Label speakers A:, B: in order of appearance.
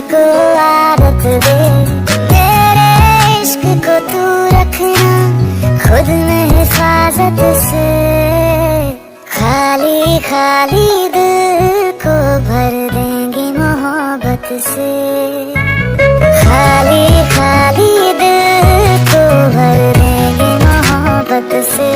A: मुझको आदत दे, तेरे इश्क को तू रखना खुद में हिफाजत से। खाली खाली दिल को भर देंगे मोहब्बत से, खाली खाली दिल को भर देंगे मोहब्बत से।